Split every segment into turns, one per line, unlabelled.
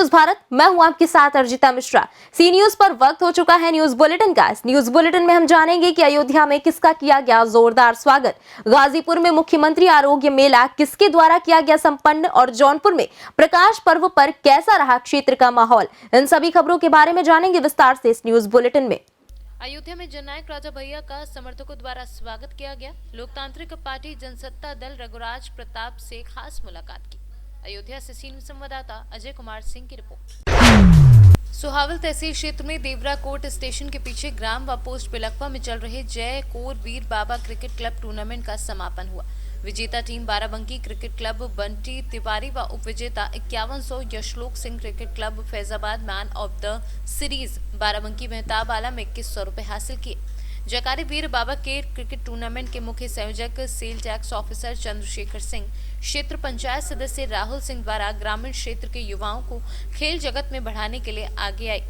News Bharat, मैं हूं आपके साथ अर्जिता मिश्रा। सी न्यूज पर वक्त हो चुका है न्यूज बुलेटिन का। इस न्यूज बुलेटिन में हम जानेंगे कि अयोध्या में किसका किया गया जोरदार स्वागत, गाजीपुर में मुख्यमंत्री आरोग्य मेला किसके द्वारा किया गया संपन्न और जौनपुर में प्रकाश पर्व पर कैसा रहा क्षेत्र का माहौल। इन सभी खबरों के बारे में जानेंगे विस्तार से इस न्यूज बुलेटिन में।
अयोध्या में जननायक राजा भैया का समर्थकों द्वारा स्वागत किया गया। लोकतांत्रिक पार्टी जनसत्ता दल रघुराज प्रताप से खास मुलाकात की। अयोध्या से सी न्यूज संवाददाता अजय कुमार सिंह की रिपोर्ट। सुहावल तहसील क्षेत्र में देवरा कोट स्टेशन के पीछे ग्राम व पोस्ट बिलखवा में चल रहे Jai Kor Veer Baba cricket club tournament का समापन हुआ। विजेता team Barabanki cricket club Bunty Tiwari व उपविजेता 5100 Yashlok Singh cricket club Faizabad man of the series Barabanki Mehtab Alam 2100 रुपए हासिल किए। जयकारी वीर बाबा के क्रिकेट टूर्नामेंट के मुख्य संयोजक sale tax officer Chandrashekhar Singh, क्षेत्र पंचायत सदस्य राहुल सिंह द्वारा ग्रामीण क्षेत्र के युवाओं को खेल जगत में बढ़ाने के लिए आगे आई।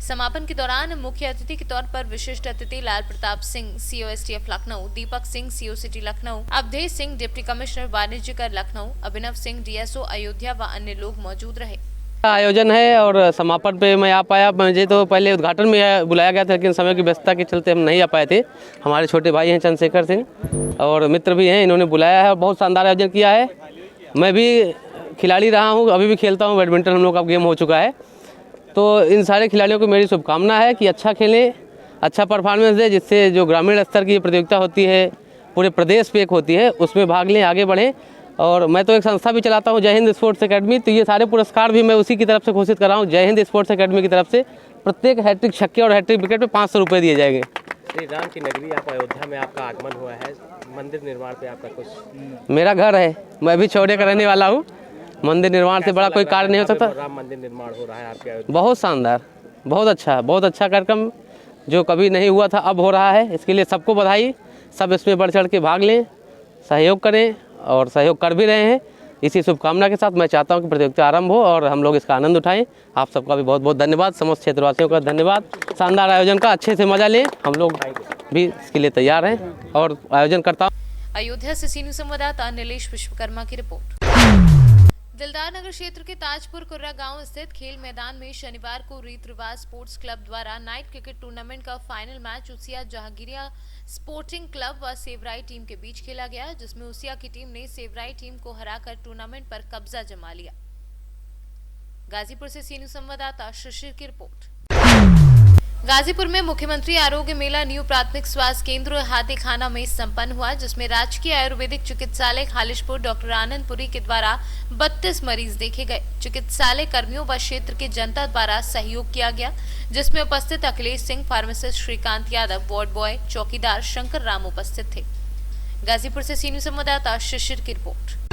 समापन के दौरान मुख्य अतिथि के तौर पर विशिष्ट अतिथि Lal Pratap Singh CO STF Lucknow, Deepak Singh CO city Lucknow, Awadhesh Singh deputy commissioner वाणिज्य कर लखनऊ, अभिनव सिंह डीएसओ अयोध्या व अन्य लोग मौजूद रहे।
आयोजन है और समापन पे मैं आ पाया। मुझे तो पहले उद्घाटन में बुलाया गया था, लेकिन समय की व्यस्तता के चलते हम नहीं आ पाए थे। हमारे छोटे भाई हैं चंद्रशेखर सिंह और मित्र भी हैं, इन्होंने बुलाया है और बहुत शानदार आयोजन किया है। मैं भी खिलाड़ी रहा हूं, अभी भी खेलता हूं बैडमिंटन, हम लोग का गेम हो चुका है। तो इन सारे खिलाड़ियों को मेरी शुभकामना है कि अच्छा खेलें, अच्छा परफॉर्मेंस दें, जिससे जो ग्रामीण स्तर की प्रतियोगिता होती है पूरे प्रदेश पे एक होती है, उसमें भाग लें, आगे बढ़ें। और मैं तो एक संस्था भी चलाता हूं, जय हिंद स्पोर्ट्स एकेडमी, तो ये सारे पुरस्कार भी मैं उसी की तरफ से घोषित कर रहा हूं। जय हिंद स्पोर्ट्स एकेडमी की तरफ से प्रत्येक हैट्रिक छक्के और हैट्रिक विकेट पे 500 रुपये दिए जाएंगे।
श्री राम की नगरी आप अयोध्या में आपका आगमन हुआ है, मंदिर निर्माण पे आपका कुछ?
मेरा घर है, मैं भी चौड़े का रहने वाला हूँ। मंदिर निर्माण से बड़ा कोई कार्य नहीं हो सकता।
राम मंदिर निर्माण हो रहा है आपके अयोध्या?
बहुत शानदार, बहुत अच्छा कार्यक्रम जो कभी नहीं हुआ था अब हो रहा है। इसके लिए सबको बधाई। सब इसमें बढ़ चढ़ के भाग लें, सहयोग करें और सहयोग कर भी रहे हैं। इसी शुभकामना के साथ मैं चाहता हूं कि प्रतियोगिता आरंभ हो और हम लोग इसका आनंद उठाएं। आप सबका भी बहुत बहुत धन्यवाद, समस्त क्षेत्रवासियों का धन्यवाद। शानदार आयोजन का अच्छे से मजा लें, हम लोग भी इसके लिए तैयार हैं और आयोजन करता हूँ।
अयोध्या से सी न्यूज संवाददाता नीलेश विश्वकर्मा की रिपोर्ट। दिलदार नगर क्षेत्र के ताजपुर कुर्रा गांव स्थित खेल मैदान में शनिवार को रीत रिवाज स्पोर्ट्स क्लब द्वारा नाइट क्रिकेट टूर्नामेंट का फाइनल मैच उसिया जहांगीरिया स्पोर्टिंग क्लब व सेवराई टीम के बीच खेला गया, जिसमें उसिया की टीम ने सेवराई टीम को हराकर टूर्नामेंट पर कब्जा जमा लिया। गाजीपुर से सी न्यूज संवाददाता शिशिर की रिपोर्ट। गाजीपुर में मुख्यमंत्री आरोग्य मेला न्यू प्राथमिक स्वास्थ्य केंद्र हाथीखाना में संपन्न हुआ, जिसमें राजकीय आयुर्वेदिक चिकित्सालय खालिशपुर डॉक्टर आनंदपुरी के द्वारा 32 मरीज देखे गए। चिकित्सालय कर्मियों व क्षेत्र की जनता द्वारा सहयोग किया गया, जिसमें उपस्थित Akhilesh Singh, pharmacist Shrikant Yadav, ward boy, चौकीदार शंकर राम उपस्थित थे। गाजीपुर से सी न्यूज संवाददाता शिशिर की रिपोर्ट।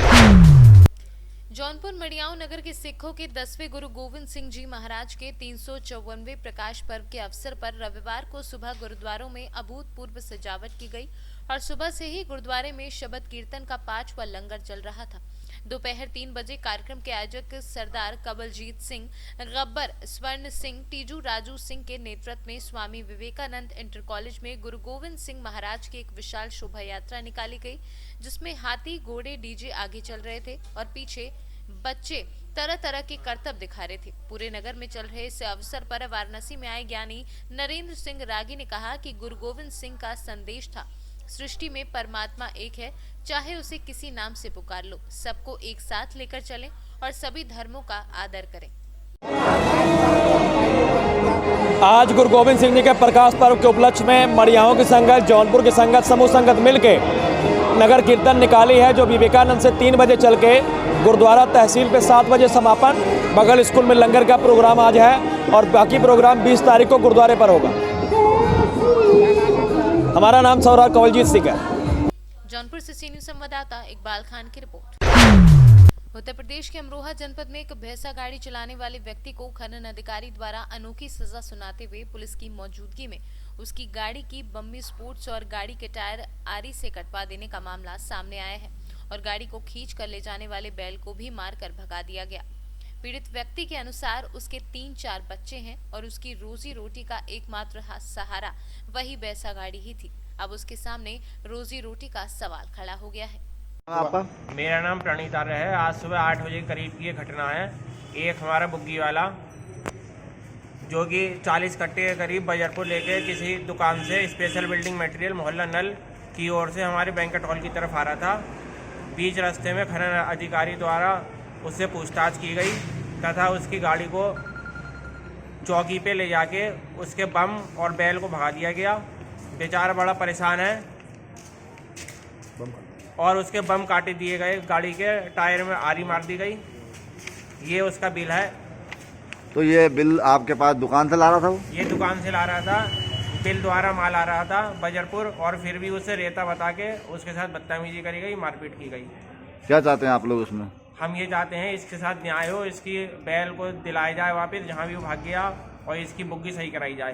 जौनपुर मड़ियाओं नगर के सिखों के 10वें गुरु गोविंद सिंह जी महाराज के 354वें प्रकाश पर्व के अवसर पर रविवार को सुबह गुरुद्वारों में अभूतपूर्व सजावट की गई और सुबह से ही गुरुद्वारे में शबद कीर्तन का पाठ व लंगर चल रहा था। दोपहर 3 बजे कार्यक्रम के आयोजक सरदार कबलजीत सिंह, गब्बर स्वर्ण सिंह, टीजू राजू सिंह के नेतृत्व में स्वामी विवेकानंद इंटर कॉलेज में गुरु गोविंद सिंह महाराज की एक विशाल शोभा यात्रा निकाली गई, जिसमें हाथी, घोड़े, डीजे आगे चल रहे थे और पीछे बच्चे तरह तरह के करतब दिखा रहे थे। पूरे नगर में चल रहे इस अवसर पर वाराणसी में आए ज्ञानी नरेंद्र सिंह रागी ने कहा कि गुरु गोविंद सिंह का संदेश था, सृष्टि में परमात्मा एक है, चाहे उसे किसी नाम से पुकार लो, सबको एक साथ लेकर चलें और सभी धर्मों का आदर करें।
आज गुरु गोविंद सिंह जी के प्रकाश पर्व के उपलक्ष्य में मड़ियाओं की संगत, जौनपुर की संगत, समूह संगत मिलके नगर कीर्तन निकाली है, जो विवेकानंद से 3 बजे चल के गुरुद्वारा तहसील पे 7 बजे समापन। बगल स्कूल में लंगर का प्रोग्राम आज है और बाकी प्रोग्राम 20 तारीख को गुरुद्वारे पर होगा। हमारा नाम सरदार कबलजीत सिंह है।
जौनपुर से सी न्यूज संवाददाता इकबाल खान की रिपोर्ट। उत्तर प्रदेश के अमरोहा जनपद में एक भैंसा गाड़ी चलाने वाले व्यक्ति को खनन अधिकारी द्वारा अनोखी सजा सुनाते हुए पुलिस की मौजूदगी में उसकी गाड़ी की बम्मी स्पोर्ट्स और गाड़ी के टायर आरी से कटवा देने का मामला सामने आया है और गाड़ी को खींच कर ले जाने वाले बैल को भी मारकर भगा दिया गया। पीड़ित व्यक्ति के अनुसार उसके 3-4 बच्चे हैं और उसकी रोजी रोटी का एकमात्र सहारा वही भैंसा गाड़ी ही थी। अब उसके सामने रोजी रोटी का सवाल खड़ा हो गया है।
मेरा नाम प्रणीत आर्य है। आज सुबह 8 बजे के करीब की ये घटना है।
एक हमारा बुग्गी वाला जो कि 40 कट्टे के करीब बजरपुर लेके किसी दुकान से स्पेशल बिल्डिंग मटेरियल मोहल्ला नल की ओर से हमारे बैंकेट हॉल की तरफ आ रहा था। बीच रास्ते में खनन अधिकारी द्वारा उससे पूछताछ की गई तथा उसकी गाड़ी को चौकी पे ले जाके उसके बम और बैल को भगा दिया गया। बेचारा बड़ा परेशान है और उसके बम काटे दिए गए, गाड़ी के टायर में आरी मार दी गई। ये उसका बिल है।
तो ये बिल आपके पास दुकान से ला रहा था वो?
ये दुकान से ला रहा था, बिल द्वारा माल आ रहा था बजरपुर, और फिर भी उसे रेता बता के उसके साथ बदतमीजी करी गई, मारपीट की गई।
क्या चाहते हैं आप लोग उसमें?
हम ये चाहते हैं इसके साथ न्याय हो, इसकी बैल को दिलाया जाए वापस जहाँ भी वो भाग गया, और इसकी बुग्गी सही कराई जाए।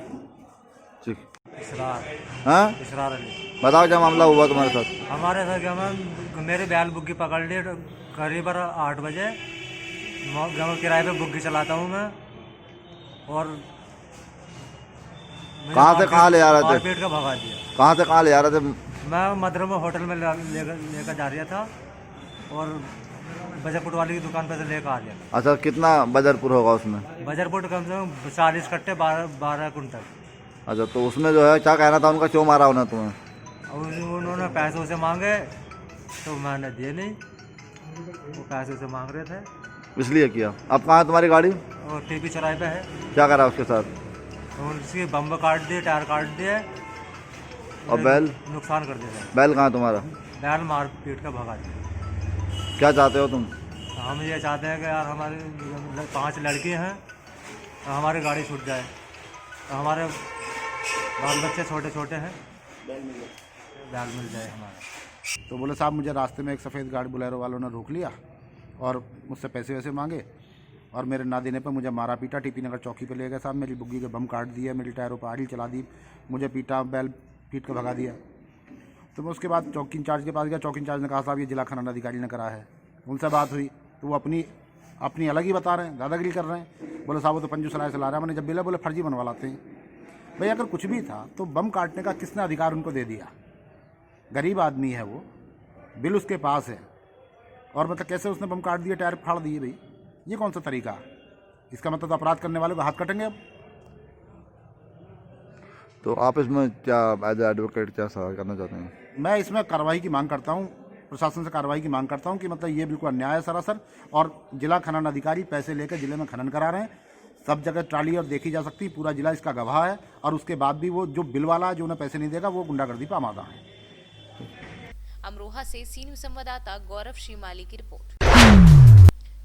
ठीक।
इसरार
हाँ,
इसरार अली।
बताओ क्या मामला हुआ तुम्हारे साथ?
हमारे साथ क्या मैम, मेरे बैल बुग्गी पकड़ ली करीब 8 बजे। किराए पे बुग्गी चलाता हूँ मैं, और
कहाँ से कहाँ ले आ रहे थे?
पेट का भगा दिया।
कहाँ से कहाँ ले आ रहे थे?
मैं मधुरमा होटल में लेकर जा रहा था और बजरपुर वाली की दुकान पे से लेकर आ गया।
अच्छा, कितना बजरपुर होगा उसमें?
बजरपुर कम से कम 40 कट्टे 12 कुंटल।
अच्छा, तो उसमें जो है क्या कहना था उनका, क्यों मारा उन्हें तुम्हें?
उन्होंने पैसे उसे मांगे तो मैंने दिए नहीं, वो पैसे उसे मांग रहे थे
इसलिए किया। अब कहाँ है तुम्हारी गाड़ी?
और टीपी चौराहे पे है।
क्या करा उसके साथ?
उसकी बम काट दिए, टायर काट दिए
और बैल?
नुकसान कर दिया।
बैल कहाँ है तुम्हारा?
बैल मार पीट का भगा दिया।
क्या चाहते हो तुम?
हम ये चाहते हैं कि यार हमारे 5 लड़के हैं, तो हमारी गाड़ी छूट जाए, तो हमारे बाल बच्चे छोटे छोटे हैं, बैल मिल जाए हमारा।
तो बोले साहब मुझे रास्ते में एक सफ़ेद गाड़ी बोलेरो वालों ने रोक लिया और मुझसे पैसे वैसे मांगे, और मेरे ना देने पर मुझे मारा पीटा। टीपी नगर चौकी पे ले गए साहब, मेरी बुग्गी के बम काट दिए, मेरी टायरों पर आरी चला दी, मुझे पीटा, बैल पीट कर भगा दिया। तो मैं उसके बाद चौकी इंचार्ज के पास गया। चौकी इंचार्ज ने कहा साहब ये जिला खनन अधिकारी ने करा है। उनसे बात हुई तो वो अपनी अलग ही बता रहे हैं, दादागिरी कर रहे हैं। बोले साहब वो तो पंजू सराय से ला रहा है। मैंने जब बोले फर्जी बनवा लाते हैं। भाई अगर कुछ भी था तो बम काटने का किसने अधिकार उनको दे दिया? गरीब आदमी है वो, बिल उसके पास है, और मतलब कैसे उसने बम काट दिए, टायर फाड़ दिए? भाई ये कौन सा तरीका? इसका मतलब तो अपराध करने वालों को हाथ कटेंगे अब।
तो आप इसमें क्या एज एडवोकेट क्या सवाल करना चाहते हैं?
मैं इसमें कार्रवाई की मांग करता हूँ, प्रशासन से कार्रवाई की मांग करता हूँ कि मतलब ये बिल्कुल अन्याय है सरासर, और जिला खनन अधिकारी पैसे लेकर जिले में खनन करा रहे हैं। सब जगह ट्राली और देखी जा सकती, पूरा जिला इसका गवाह है, और उसके बाद भी वो जो बिल वाला जो उन्हें पैसे नहीं देगा वो गुंडागर्दी पर आमादा है।
अमरोहा से सी न्यूज़ संवाददाता गौरव श्रीमाली की रिपोर्ट।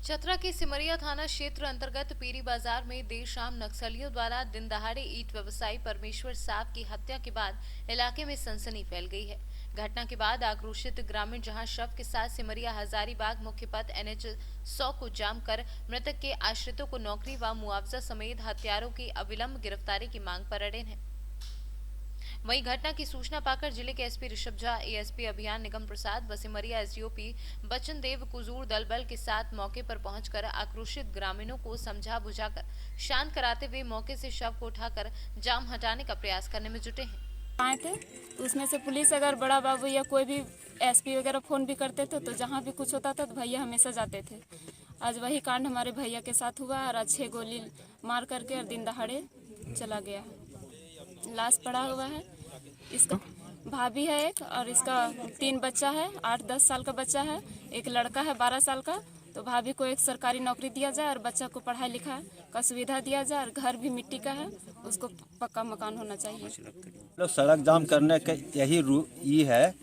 चतरा के सिमरिया थाना क्षेत्र अंतर्गत पीरी बाजार में देर शाम नक्सलियों द्वारा दिन दहाड़े ईंट व्यवसायी परमेश्वर साव की हत्या के बाद इलाके में सनसनी फैल गई है। घटना के बाद आक्रोशित ग्रामीण जहां शव के साथ सिमरिया हजारीबाग मुख्य पथ NH 100 को जाम कर मृतक के आश्रितों को नौकरी व मुआवजा समेत हत्यारों की अविलंब गिरफ्तारी की मांग पर अड़े हैं। वहीं घटना की सूचना पाकर जिले के SP ऋषभ झा, ASP अभियान निगम प्रसाद व सिमरिया SDOP बच्चन देव कुजूर दल बल के साथ मौके पर पहुंचकर आक्रोशित ग्रामीणों को समझा बुझाकर शांत कराते हुए मौके से शव को उठाकर जाम हटाने का प्रयास करने में जुटे हैं।
आए थे तो उसमें से पुलिस अगर बड़ा बाबू या कोई भी SP वगैरह फोन भी करते थे तो जहाँ भी कुछ होता था तो भैया हमेशा जाते थे। आज वही कांड हमारे भैया के साथ हुआ और 6 गोली मार करके और दिन दहाड़े चला गया। लाश पड़ा हुआ है। इसका भाभी है एक, और इसका 3 बच्चा है, 8-10 साल का बच्चा है, एक लड़का है 12 साल का। तो भाभी को एक सरकारी नौकरी दिया जाए और बच्चा को पढ़ाई लिखाई का सुविधा दिया जाए, और घर भी मिट्टी का है, उसको पक्का मकान होना चाहिए।
लोग सड़क जाम करने का यही ये है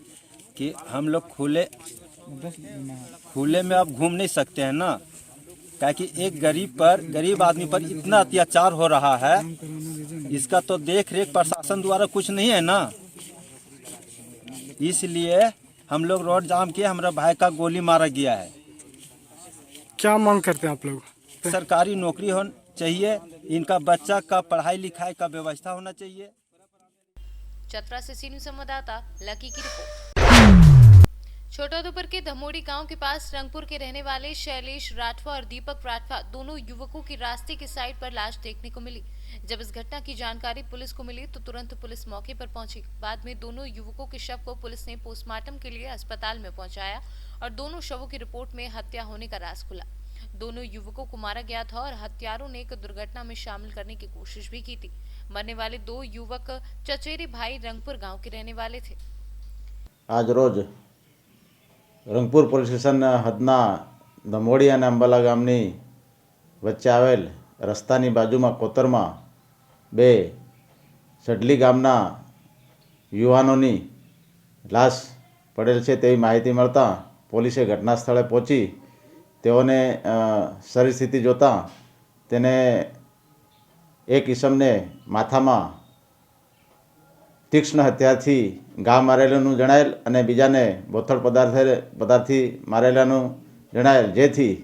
कि हम लोग खुले में अब घूम नहीं सकते हैं ना, क्योंकि एक गरीब आदमी पर इतना अत्याचार हो रहा है, इसका तो देख रेख प्रशासन द्वारा कुछ नहीं है ना। इसलिए हम लोग रोड जाम किए, हमारा भाई का गोली मारा गया है।
क्या मांग करते हैं आप लोग?
सरकारी नौकरी होना चाहिए, इनका बच्चा का पढ़ाई लिखाई का व्यवस्था होना चाहिए।
चतरा से सी न्यूज़ संवाददाता लकी की रिपोर्ट। छोटाउदेपुर के धमोड़ी गांव के पास रंगपुर के रहने वाले शैलेश राठवा और दीपक राठवा दोनों युवकों की रास्ते के साइड पर लाश देखने को मिली। जब इस घटना की जानकारी पुलिस को मिली तो तुरंत पुलिस मौके पर पहुंची। बाद में दोनों युवकों के शव को पुलिस ने पोस्टमार्टम के लिए अस्पताल में पहुंचाया और दोनों शवों की रिपोर्ट में हत्या होने का राज खुला। दोनों युवकों को मारा गया था और हत्यारों ने एक दुर्घटना में शामिल करने की कोशिश भी की थी। मरने वाले 2 युवक चचेरी भाई रंगपुर गांव के रहने वाले थे।
आज रोज रंगपुर पोलीस स्टेशन हदना धमोड़ी અને અંબાલા ગામની વચ્ચે આવેલ રસ્તાની બાજુમાં કોતરમાં 2 સડલી ગામના યુવાનોની લાશ પડેલ છે તેવી માહિતી મળતા પોલીસે ઘટના સ્થળે પહોંચી તેઓને શરીર સ્થિતિ જોતા તેને એક ઈસમને માથામાં તીક્ષ્ણ હથિયારથી ઘા મારેલાનું જણાયેલ અને બીજાને બોથડ પદાર્થથી મારેલાનું જણાયેલ, જેથી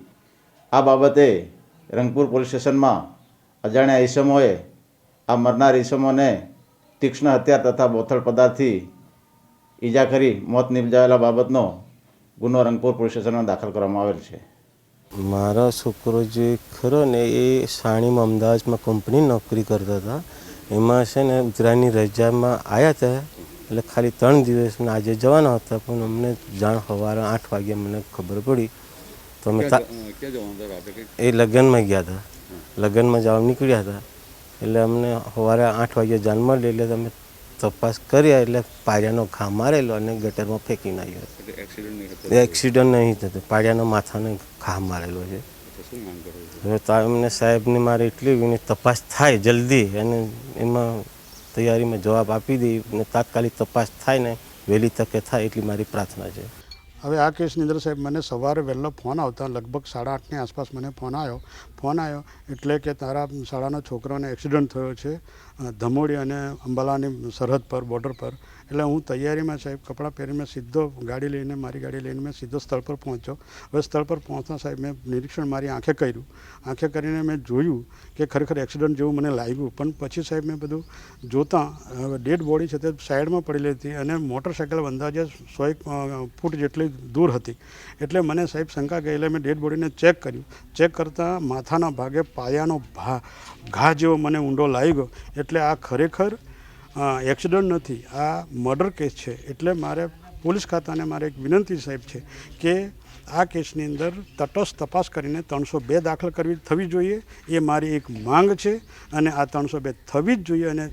આ બાબતે રંગપુર પોલીસ સ્ટેશનમાં અજાણ્યા ઈસમોએ આ મરનાર ઈસમોને તીક્ષ્ણ હથિયાર તથા બોથડ પદાર્થથી ઈજા કરી મોત નિપજાવેલા બાબતનો ગુનો રંગપુર પોલીસ સ્ટેશનમાં દાખલ કરવામાં આવેલ છે.
મારા છોકરો જે ખરો ને એ સાણીમાં અમદાવાદમાં કંપની નોકરી કરતા હતા. એમાં છે ને ઉત્તરાયણની રજામાં આવ્યા હતા એટલે ખાલી 3 દિવસમાં આજે જવાના હતા, પણ અમને જાણ સવારે 8 વાગે મને ખબર પડી તો અમે એ લગ્નમાં ગયા હતા. લગ્નમાં જવા નીકળ્યા હતા એટલે અમને સવારે 8 વાગે જાણ મળી એટલે અમે તપાસ કર્યા એટલે પાયાનો ઘા મારેલો અને ગટરમાં ફેંકીને આવ્યો. એક્સિડન્ટ નહીં થતો, પાયાનો માથાને ઘા મારેલો છે. હવે તો અમને સાહેબને મારે એટલી તપાસ થાય જલ્દી અને એમાં તૈયારીમાં જવાબ આપી દે અને તાત્કાલિક તપાસ થાય ને વહેલી તકે થાય એટલી મારી પ્રાર્થના છે.
હવે આ કેસની અંદર સાહેબ મને સવારે વહેલો ફોન આવતા લગભગ 8:30ની આસપાસ મને ફોન આવ્યો એટલે કે તારા શાળાના છોકરાને એક્સિડન્ટ થયો છે ધમોડી અને અંબાલાની સરહદ પર બોર્ડર પર. એટલે હું તૈયારીમાં સાહેબ કપડાં પહેરીને સીધો મારી ગાડી લઈને મેં સીધો સ્થળ પર પહોંચ્યો. હવે સ્થળ પર પહોંચતા સાહેબ મેં નિરીક્ષણ મારી આંખે કર્યું. આંખે કરીને મેં જોયું કે ખરેખર એક્સિડન્ટ જેવું મને લાગ્યું, પણ પછી સાહેબ મેં બધું જોતાં ડેડ બોડી છે તે સાઈડમાં પડેલી હતી અને મોટરસાઇકલ અંદાજે 100 ફૂટ જેટલી દૂર હતી. એટલે મને સાહેબ શંકા ગઈ એટલે મેં ડેડ બોડીને ચેક કર્યું. ચેક કરતાં માથાના ભાગે પાયાનો ઘા જેવો મને ઊંડો લાગ્યો. એટલે આ ખરેખર એક્સિડન્ટ નથી, આ મર્ડર કેસ છે. એટલે મારે પોલીસ ખાતાને મારે એક વિનંતી સાહેબ છે કે આ કેસની અંદર તટસ્થ તપાસ કરીને 302 દાખલ થવી જોઈએ. એ મારી એક માંગ છે અને આ 302 થવી જ જોઈએ અને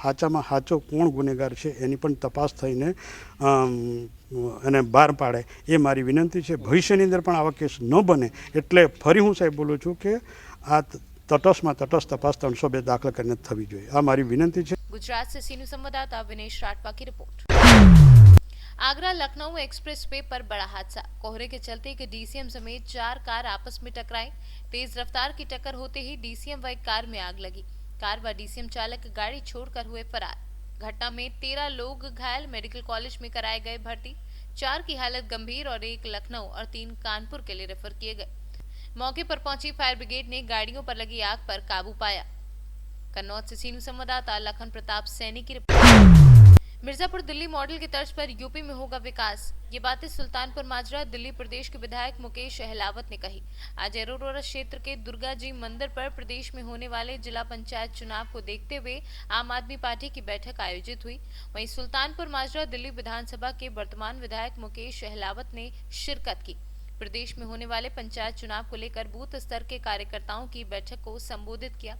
સાચામાં સાચો કોણ ગુનેગાર છે એની પણ તપાસ થઈને અને બહાર પાડે એ મારી વિનંતી છે. ભવિષ્યની અંદર પણ આવા કેસ ન બને એટલે ફરી હું સાહેબ બોલું છું કે આ તટસ્થ તપાસ 302 दाखिल करने थवी જોઈએ. આ મારી વિનંતી છે.
गुजरात से सीनू संवाददाता विनेश राठवा की report. Agra Lucknow express way पर बड़ा हादसा। कोहरे के चलते एक डीसीएम समेत 4 कार आपस में टकराई। तेज रफ्तार की टक्कर होते ही डीसीएम व एक कार में आग लगी। कार व डीसीएम चालक गाड़ी छोड़कर हुए फरार। घटना में 13 लोग घायल, मेडिकल कॉलेज में कराए गए भर्ती। 4 की हालत गंभीर और 1 लखनऊ और 3 कानपुर के लिए रेफर किए गए। मौके पर पहुंची फायर ब्रिगेड ने गाड़ियों पर लगी आग पर काबू पाया। कन्नौज से सीनू संवाददाता लखन प्रताप सैनी की रिपोर्ट। मिर्जापुर दिल्ली मॉडल की तर्ज पर यूपी में होगा विकास। ये बातें सुल्तानपुर माजरा दिल्ली प्रदेश के विधायक मुकेश अहलावत ने कही। आज एरोडोरा क्षेत्र के दुर्गा जी मंदिर पर प्रदेश में होने वाले जिला पंचायत चुनाव को देखते हुए आम आदमी पार्टी की बैठक आयोजित हुई। वहीं सुल्तानपुर माजरा दिल्ली विधानसभा के वर्तमान विधायक मुकेश अहलावत ने शिरकत की। प्रदेश में होने वाले पंचायत चुनाव को लेकर बूथ स्तर के कार्यकर्ताओं की बैठक को संबोधित किया।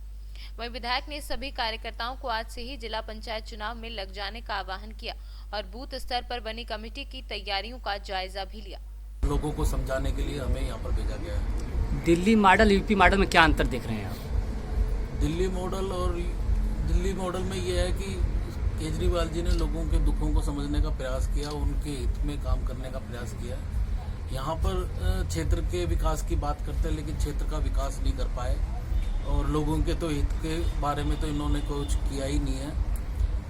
वहीं विधायक ने सभी कार्यकर्ताओं को आज से ही जिला पंचायत चुनाव में लग जाने का आह्वान किया और बूथ स्तर पर बनी कमेटी की तैयारियों का जायजा भी लिया।
लोगों को समझाने के लिए हमें यहाँ पर भेजा गया है।
दिल्ली मॉडल यूपी मॉडल में क्या अंतर देख रहे हैं आप?
दिल्ली मॉडल में ये है कि केजरीवाल जी ने लोगों के दुखों को समझने का प्रयास किया, उनके हित में काम करने का प्रयास किया। यहाँ पर क्षेत्र के विकास की बात करते हैं लेकिन क्षेत्र का विकास नहीं कर पाए और लोगों के तो हित के बारे में तो इन्होंने कुछ किया ही नहीं है।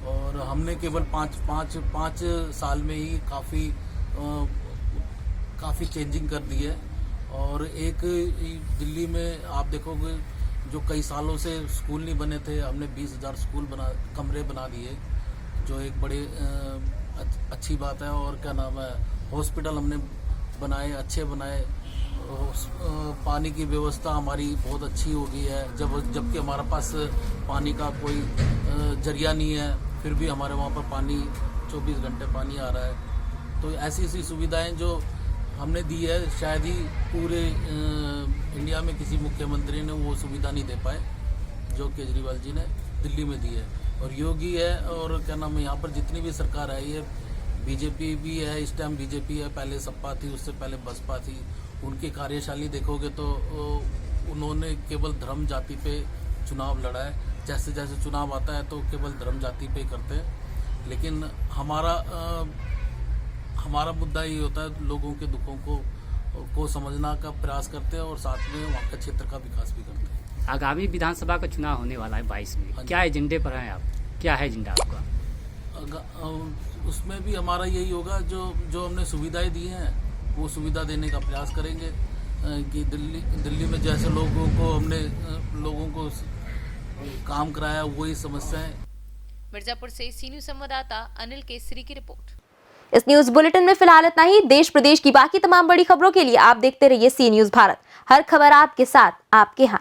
और हमने केवल पाँच साल में ही काफ़ी चेंजिंग कर दी है। और एक दिल्ली में आप देखोगे जो कई सालों से स्कूल नहीं बने थे, हमने 20,000 कमरे बना दिए, जो एक बड़ी अच्छी बात है। और क्या नाम है, हॉस्पिटल हमने बनाए, अच्छे बनाए। पानी की व्यवस्था हमारी बहुत अच्छी हो गई है, जबकि हमारे पास पानी का कोई जरिया नहीं है, फिर भी हमारे वहाँ पर पानी 24 घंटे पानी आ रहा है। तो ऐसी सुविधाएं जो हमने दी है, शायद ही पूरे इंडिया में किसी मुख्यमंत्री ने वो सुविधा नहीं दे पाए जो केजरीवाल जी ने दिल्ली में दी है। और योगी है और क्या नाम है, यहाँ पर जितनी भी सरकार आई है, बीजेपी भी है, इस टाइम बीजेपी है, पहले सपा थी, उससे पहले बसपा थी। उनकी कार्यशैली देखोगे तो उन्होंने केवल धर्म जाति पे चुनाव लड़ा है। जैसे जैसे चुनाव आता है तो केवल धर्म जाति पे करते हैं, लेकिन हमारा मुद्दा ये होता है लोगों के दुखों को समझना का प्रयास करते हैं और साथ में वहाँ का क्षेत्र का विकास भी करते हैं।
आगामी विधानसभा का चुनाव होने वाला है 22 में, क्या एजेंडे पर हैं आप? क्या है एजेंडा आपका?
उसमें भी हमारा यही होगा, जो हमने सुविधाएं दी हैं वो सुविधा देने का प्रयास करेंगे कि दिल्ली में जैसे हमने लोगों को काम कराया वही समस्याएं।
मिर्जापुर से सी न्यूज़ संवाददाता अनिल केसरी की रिपोर्ट।
इस न्यूज बुलेटिन में फिलहाल इतना ही। देश प्रदेश की बाकी तमाम बड़ी खबरों के लिए आप देखते रहिए सी न्यूज भारत। हर खबर आपके साथ, आपके हाथ।